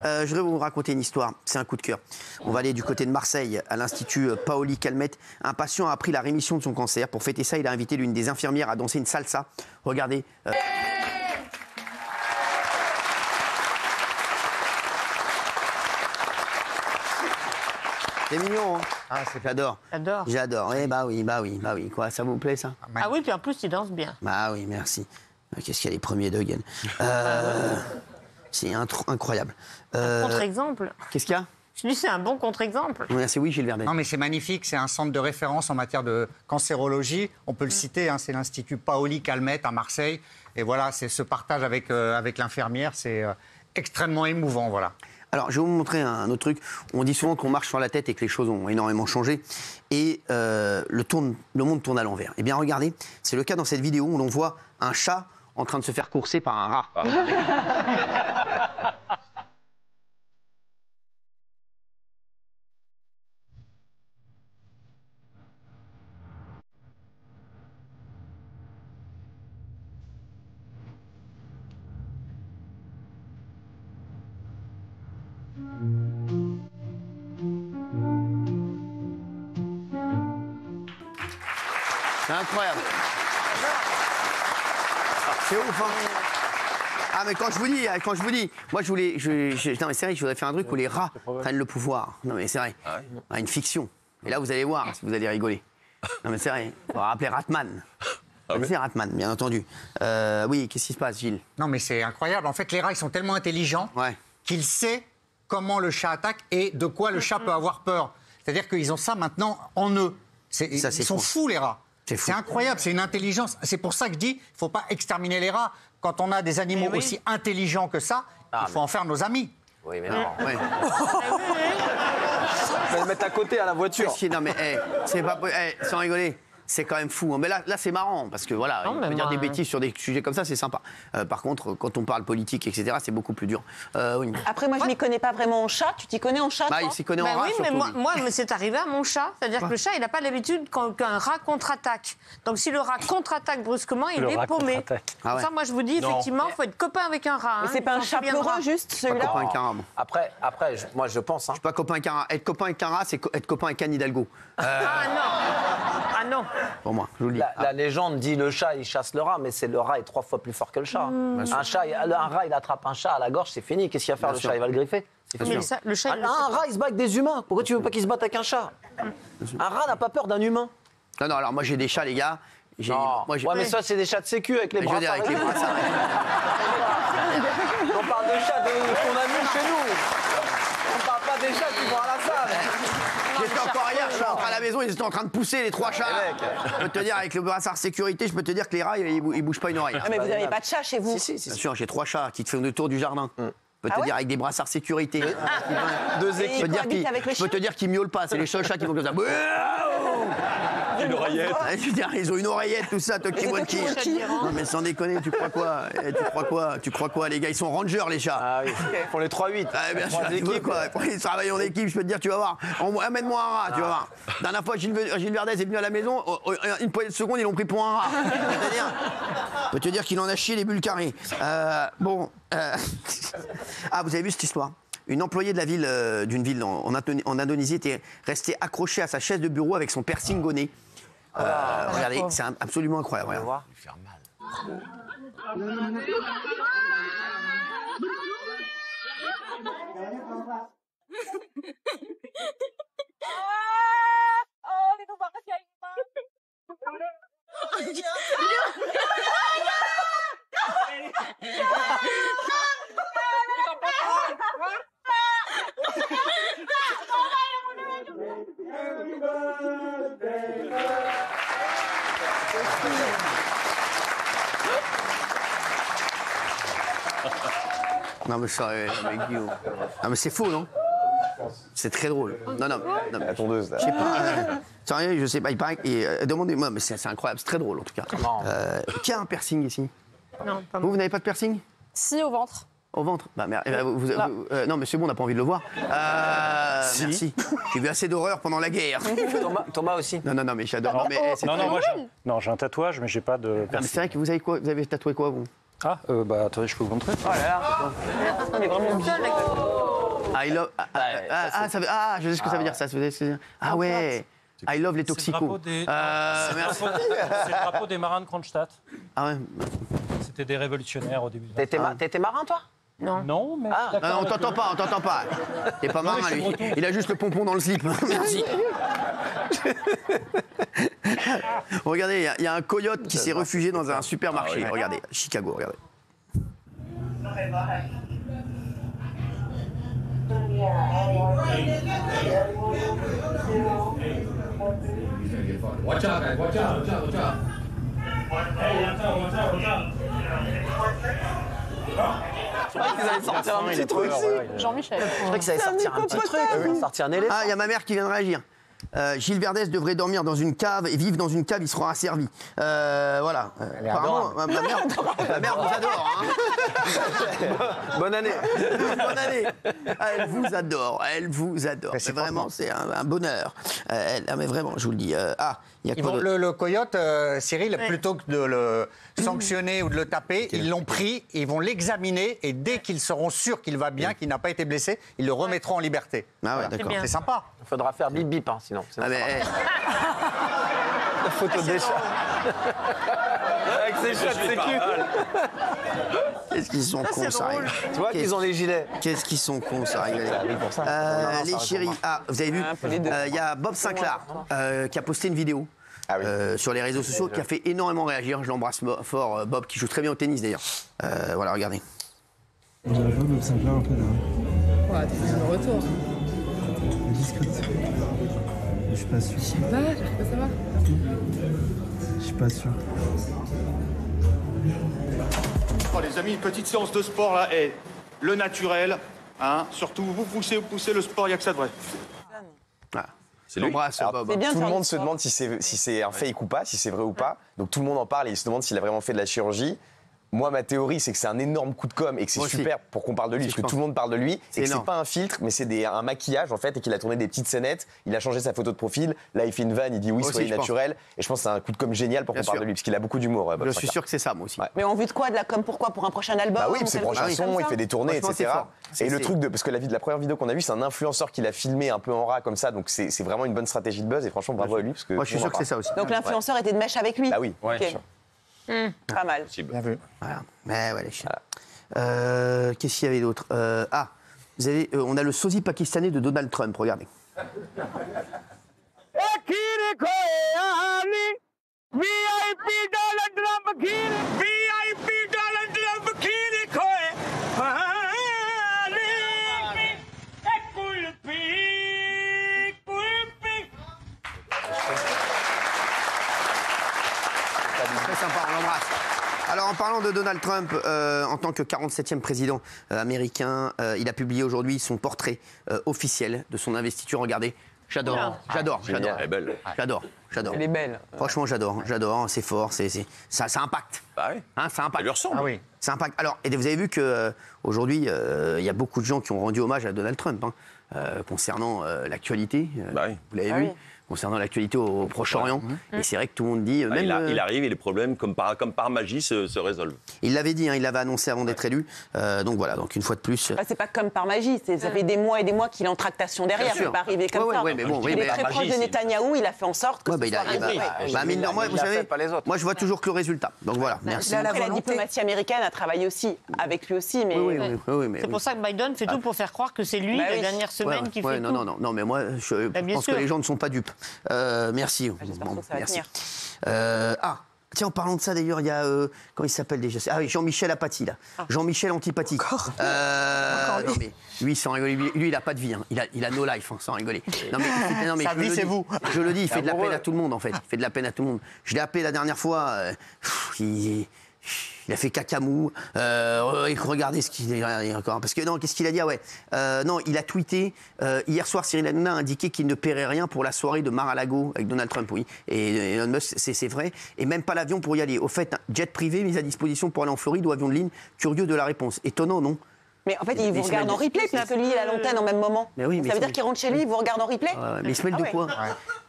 Je voudrais vous raconter une histoire, c'est un coup de cœur. On va aller du côté de Marseille, à l'Institut Paoli Calmette. Un patient a appris la rémission de son cancer. Pour fêter ça, il a invité l'une des infirmières à danser une salsa. Regardez. C'est mignon, hein? Ah, j'adore. J'adore. J'adore. Eh bah oui. Quoi, ça vous plaît, ça? Ah oui, puis en plus, il danse bien. Bah oui, merci. Qu'est-ce qu'il y a les premiers de Guen. C'est incroyable. Contre-exemple. Qu'est-ce qu'il y a? Je dis, c'est un bon contre-exemple. Merci, oui, Gilles Verdez. Non, mais c'est magnifique. C'est un centre de référence en matière de cancérologie. On peut le citer, hein, c'est l'Institut Paoli Calmette à Marseille. Et voilà, c'est ce partage avec l'infirmière, c'est extrêmement émouvant, voilà. Alors, je vais vous montrer un autre truc. On dit souvent qu'on marche sur la tête et que les choses ont énormément changé. Et le monde tourne à l'envers. Eh bien, regardez, c'est le cas dans cette vidéo où l'on voit un chat en train de se faire courser par un rat. C'est incroyable. C'est ouf, hein. Ah, mais quand je vous dis, moi non, mais c'est vrai, je voudrais faire un truc où les rats prennent le pouvoir. Non, mais c'est vrai. Ah, une fiction. Et là, vous allez voir si vous allez rigoler. Non, mais c'est vrai. On va rappeler Ratman. C'est Ratman, bien entendu. Oui, qu'est-ce qui se passe, Gilles? Non, mais c'est incroyable. En fait, les rats, ils sont tellement intelligents qu'ils savent comment le chat attaque et de quoi le chat peut avoir peur. C'est-à-dire qu'ils ont ça maintenant en eux. Ils sont fous, les rats. C'est incroyable, c'est une intelligence. C'est pour ça que je dis, il ne faut pas exterminer les rats. Quand on a des animaux aussi intelligents que ça, il faut en faire nos amis. Oui, mais non. Je vais le mettre à côté à la voiture. Non, mais c'est pas... sans rigoler. C'est quand même fou. Mais là c'est marrant, parce que voilà, on peut dire des bêtises sur des sujets comme ça, c'est sympa. Par contre, quand on parle politique, etc., c'est beaucoup plus dur. Oui. Après, moi, je m'y connais pas vraiment en chat. Tu t'y connais en chat, toi? Il s'y connaît en rat, oui, mais surtout. moi c'est arrivé à mon chat. C'est-à-dire que le chat, il n'a pas l'habitude qu'un rat contre-attaque. Donc, si le rat contre-attaque brusquement, il est paumé. Ah ouais. Ça, moi, je vous dis, effectivement, il faut être copain avec un rat. Mais c'est pas un chat peureux, juste, celui-là? Copain avec un rat, bon. Après, moi, je pense. Hein. Je suis pas copain avec un rat. Être copain avec un rat, c'est être copain avec Anne Hidalgo. Ah non. Pour moi, je vous le dis. La légende dit le chat, il chasse le rat, mais le rat est 3 fois plus fort que le chat. Un rat, il attrape un chat à la gorge, c'est fini. Qu'est-ce qu'il va faire le chat? Il va le griffer. Mais ça, le chat, Un rat, il se bat avec des humains. Pourquoi tu veux pas qu'il se batte avec un chat? Un rat n'a pas peur d'un humain. Non, alors moi j'ai des chats, les gars. Mais ça, c'est des chats de sécu avec les bras. Avec les brassards. On parle de chats qu'on a mis chez nous. On parle pas des chats qui vont à la salle. J'étais encore hier, je suis rentré à la maison, ils étaient en train de pousser les 3 chats. Je peux te dire, avec le brassard sécurité, je peux te dire que les rats, ils bougent pas une oreille. Ah, mais vous n'avez pas de chat chez vous? Si. Bien sûr, j'ai 3 chats qui te font le tour du jardin. Je peux te dire, avec des brassards sécurité. 2 équipes. Je peux te dire qu'ils miaulent pas, c'est les seuls chats qui vont comme ça. Une oreillette. Je veux dire, ils ont une oreillette, tout ça, toki woki. Non, mais sans déconner, tu crois quoi, les gars? Ils sont rangers, les chats. Ah oui, pour les 3-8. Ah, bien sûr, tu veux quoi? Ils travaillent en équipe, je peux te dire, tu vas voir. Amène-moi un rat, tu vas voir. La dernière fois, Gilles Verdez est venu à la maison, une poignée de secondes, ils l'ont pris pour un rat. Je peux te dire qu'il en a chié les bulles carrées. Ah, vous avez vu cette histoire? Une employée de la ville, d'une ville en Indonésie était restée accrochée à sa chaise de bureau avec son piercing au nez. Regardez, c'est absolument incroyable. On va voir. Faire mal. Non mais ça, Guillaume. Non mais c'est faux, non? C'est très drôle. Non. La tondeuse, là. Je sais pas. Sérieux, je sais pas. Il paraît. Demandez-moi, mais c'est incroyable, c'est très drôle en tout cas. Qui a un piercing ici? Non, pas Vous n'avez pas de piercing? Si, au ventre. Au ventre? Bah merde. Non, mais c'est bon, on n'a pas envie de le voir. Merci. J'ai vu assez d'horreur pendant la guerre. Thomas aussi. Non, mais j'adore. Non, j'ai un tatouage, mais j'ai pas de mais c'est vrai que vous avez quoi? Vous avez tatoué quoi, vous? Ah, attendez, je peux vous montrer. Oh là là. On est vraiment seul avec I love. Je sais ce que ça veut dire, ça. Ah ouais. I love les toxicos. C'est le drapeau des marins de Kronstadt. Ah ouais. C'était des révolutionnaires au début. T'étais marin, toi? Non. Non, mais. On t'entend pas. T'es pas marin, lui. Il a juste le pompon dans le slip. Merci. Regardez, il y a un coyote qui s'est réfugié dans un supermarché. Regardez, Chicago, regardez. Watch out, guys. Watch out. Je croyais qu'ils allaient sortir un petit truc. Jean-Michel. Je croyais qu'ils allaient sortir un petit truc. Sortir un éléphant. Ah, il y a ma mère qui vient de réagir. Gilles Verdès devrait dormir dans une cave et vivre dans une cave, il sera asservi. Voilà. Apparemment, ma mère vous adore. Hein. Bonne année. Bonne année. Elle vous adore. Mais vraiment, c'est un bonheur. Mais vraiment, je vous le dis. Le coyote, Cyril, plutôt que de le sanctionner ou de le taper, ils l'ont pris, ils vont l'examiner et dès qu'ils seront sûrs qu'il va bien, qu'il n'a pas été blessé, ils le remettront en liberté. Ah ouais, d'accord. C'est sympa. Il faudra faire bip bip, hein, sinon. Ah mais, La photo des chats. Avec ses chats de sécu. Qu'est-ce qu'ils sont cons, ça rigole. Tu vois qu'ils ont les gilets. Qu'est-ce qu'ils sont cons, ça rigole. Les chéris. Ah, vous avez vu, il y a Bob Sinclair qui a posté une vidéo. Sur les réseaux sociaux, qui a fait énormément réagir. Je l'embrasse fort, Bob, qui joue très bien au tennis d'ailleurs. Voilà, regardez. On dirait pas Bob Sinclair un peu là. Ouais, t'es déjà de retour. Discrète. Je suis pas sûr. Je sais pas savoir. Je suis pas sûr. Oh, les amis, une petite séance de sport là, et le naturel, hein, surtout vous poussez le sport, il n'y a que ça de vrai. C'est lui. Bob. Tout le monde se demande si c'est un fake ou pas, si c'est vrai ou pas. Donc tout le monde en parle et il se demande s'il a vraiment fait de la chirurgie. Moi, ma théorie, c'est que c'est un énorme coup de com' et que c'est super pour qu'on parle de lui, parce que tout le monde parle de lui, et que c'est pas un filtre, mais c'est un maquillage, en fait, et qu'il a tourné des petites scénettes, il a changé sa photo de profil, là, il fait une vanne, il dit oui, soyez naturel, et je pense que c'est un coup de com' génial pour qu'on parle de lui, parce qu'il a beaucoup d'humour. Je suis sûr que c'est ça, moi aussi. Mais en vue de quoi? De la com pourquoi? Pour un prochain album? Bah oui, c'est prochain son, il fait des tournées, etc. Et le truc, parce que la première vidéo qu'on a vue, c'est un influenceur qui l'a filmé un peu en rat comme ça, donc c'est vraiment une bonne stratégie de buzz, et franchement, bravo à lui. Moi, je suis sûr que c'est ça aussi. Donc l'influenceur était de mèche avec lui? Bah oui. Pas mal. Bien vu. Voilà. Mais ouais, les chiens. Qu'est-ce qu'il y avait d'autre? Vous avez, on a le sosie pakistanais de Donald Trump, regardez. Très sympa, on l'embrasse. Alors en parlant de Donald Trump, en tant que 47e président américain, il a publié aujourd'hui son portrait officiel de son investiture. Regardez, j'adore. Elle est belle. J'adore. Elle est belle. Franchement, j'adore, c'est fort, ça impacte. Bah oui. Hein, ça impacte. Elle lui ressemble. Ah oui. Ça impacte. Alors, et vous avez vu qu'aujourd'hui, il y a beaucoup de gens qui ont rendu hommage à Donald Trump concernant l'actualité. Bah oui. Vous l'avez vu concernant l'actualité au Proche-Orient. Et c'est vrai que tout le monde dit... il arrive et les problèmes, comme par magie, se résolvent. Il l'avait dit, il l'avait annoncé avant d'être élu. Donc voilà, donc une fois de plus... C'est pas comme par magie, ça fait des mois et des mois qu'il est en tractation derrière, il n'est pas arrivé comme ça. Mais bon, il est très proche de Netanyahou, il a fait en sorte que moi, vous savez, moi je vois toujours que le résultat. Donc voilà, merci. Après, la diplomatie américaine a travaillé aussi, avec lui aussi. Mais c'est pour ça que Biden fait tout pour faire croire que c'est lui, la dernière semaine, qui fait tout. Non, mais moi, je pense que les gens ne sont pas dupes. Merci. Merci. Tiens, en parlant de ça, d'ailleurs, il y a... comment il s'appelle déjà? Ah oui, Jean-Michel Apathy, là. Jean-Michel Antipathy. Non, mais lui, sans rigoler, lui, il n'a pas de vie. Hein. Il a no life, sans rigoler. Non, mais sa vie, c'est vous. Je le dis, il fait de la peine à tout le monde, en fait. Il fait de la peine à tout le monde. Je l'ai appelé la dernière fois. Il a fait cacamou. Regardez ce qu'il a dit encore. Parce que non, qu'est-ce qu'il a dit? Non, il a tweeté hier soir. Cyril Hanouna a indiqué qu'il ne paierait rien pour la soirée de Mar-a-Lago avec Donald Trump. Oui, et Elon Musk, c'est vrai. Et même pas l'avion pour y aller. Au fait, un jet privé mis à disposition pour aller en Floride ou avion de ligne. Curieux de la réponse. Étonnant, non? Mais en fait, il vous regarde en replay, puisque lui, il a l'antenne en même moment. Ça veut dire qu'il rentre chez lui, il vous regarde en replay? Mais il se mêle de quoi?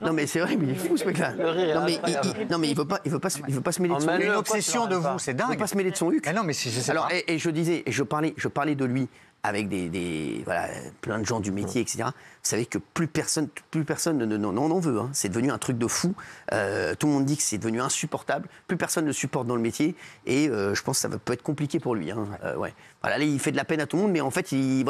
Non, mais c'est vrai, mais il est fou, ce mec-là. Non, mais il veut pas se mêler de son huc. Une obsession de vous, c'est dingue. Il veut pas se mêler de son huc. Non, mais je sais pas. Alors, et je disais, je parlais de lui avec plein de gens du métier, etc., vous savez que plus personne n'en veut. Hein. C'est devenu un truc de fou. Tout le monde dit que c'est devenu insupportable. Plus personne ne supporte dans le métier. Et je pense que ça peut être compliqué pour lui. Hein. Ouais. Voilà, là, il fait de la peine à tout le monde, mais en fait, il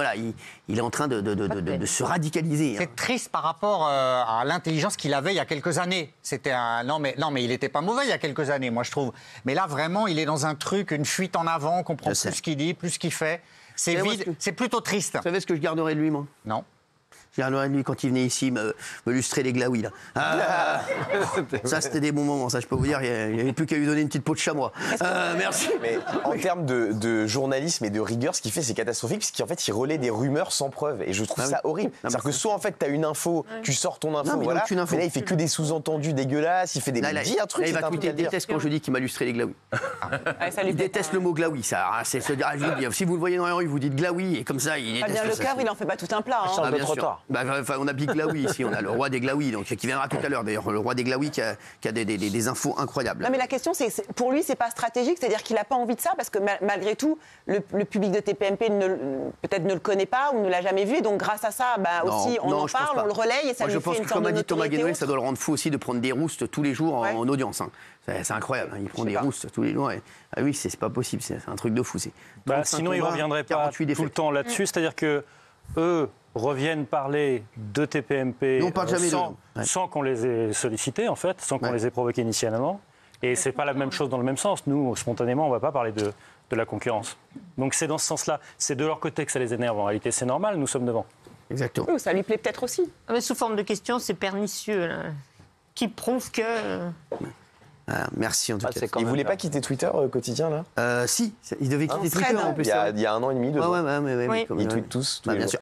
est en train de se radicaliser. C'est triste par rapport à l'intelligence qu'il avait il y a quelques années. C'était non, mais il n'était pas mauvais il y a quelques années, moi, je trouve. Mais là, vraiment, il est dans un truc, une fuite en avant, on comprend plus ce qu'il dit, plus ce qu'il fait. C'est vide, c'est plutôt triste. Vous savez ce que je garderais de lui, moi? Non. Je garderais de lui quand il venait ici me lustrer les glaouis, là. Ça, c'était des bons moments, ça, je peux vous dire. Il n'y avait plus qu'à lui donner une petite peau de chamois. Merci. Mais en termes de journalisme et de rigueur, ce qu'il fait, c'est catastrophique, parce qu'en fait, il relaie des rumeurs sans preuve. Et je trouve ça horrible. C'est-à-dire que soit, en fait, tu as une info, tu sors ton info, voilà. Mais là, il fait que des sous-entendus dégueulasses, il fait des pires trucs. Là, il va tweeter, il déteste quand je dis qu'il m'a lustré les glaouis. Il déteste le mot glaoui, ça. C'est se dire, si vous le voyez dans la rue, vous dites glaoui, et comme ça, il déteste. Bien le cœur, il en fait pas tout un plat. Bien sûr. On a Big Glaoui ici, on a le roi des glaouis, donc qui viendra tout à l'heure d'ailleurs, le roi des glaouis qui a des infos incroyables. Non mais la question c'est pour lui c'est pas stratégique, c'est-à-dire qu'il n'a pas envie de ça parce que malgré tout le public de TPMP peut-être ne le connaît pas ou ne l'a jamais vu et donc grâce à ça aussi on en parle, on le relaye et ça lui fait une sorte de notoriété. Je pense que comme a dit Thomas Guénouet, ça doit le rendre fou aussi de prendre des roustes tous les jours en audience. Hein. C'est incroyable, hein. Il prend des roustes tous les jours. Ah oui, c'est pas possible, c'est un truc de fou. Sinon il ne reviendrait pas tout le temps là-dessus, c'est-à-dire que eux reviennent parler de TPMP sans qu'on les ait sollicités, en fait, sans qu'on les ait provoqués initialement. Et ce n'est pas la même chose dans le même sens. Nous, spontanément, on ne va pas parler de la concurrence. Donc c'est dans ce sens-là. C'est de leur côté que ça les énerve. En réalité, c'est normal, nous sommes devant. Exactement. Oui, ça lui plaît peut-être aussi. Mais sous forme de questions, c'est pernicieux, là, qui prouve que... Merci en tout cas. Il ne voulait pas quitter Twitter quotidien là Si, il devait quitter Twitter en plus. Il y a 1 an et demi, 2 ans. Oui. Ils tweetent tous. Bien sûr.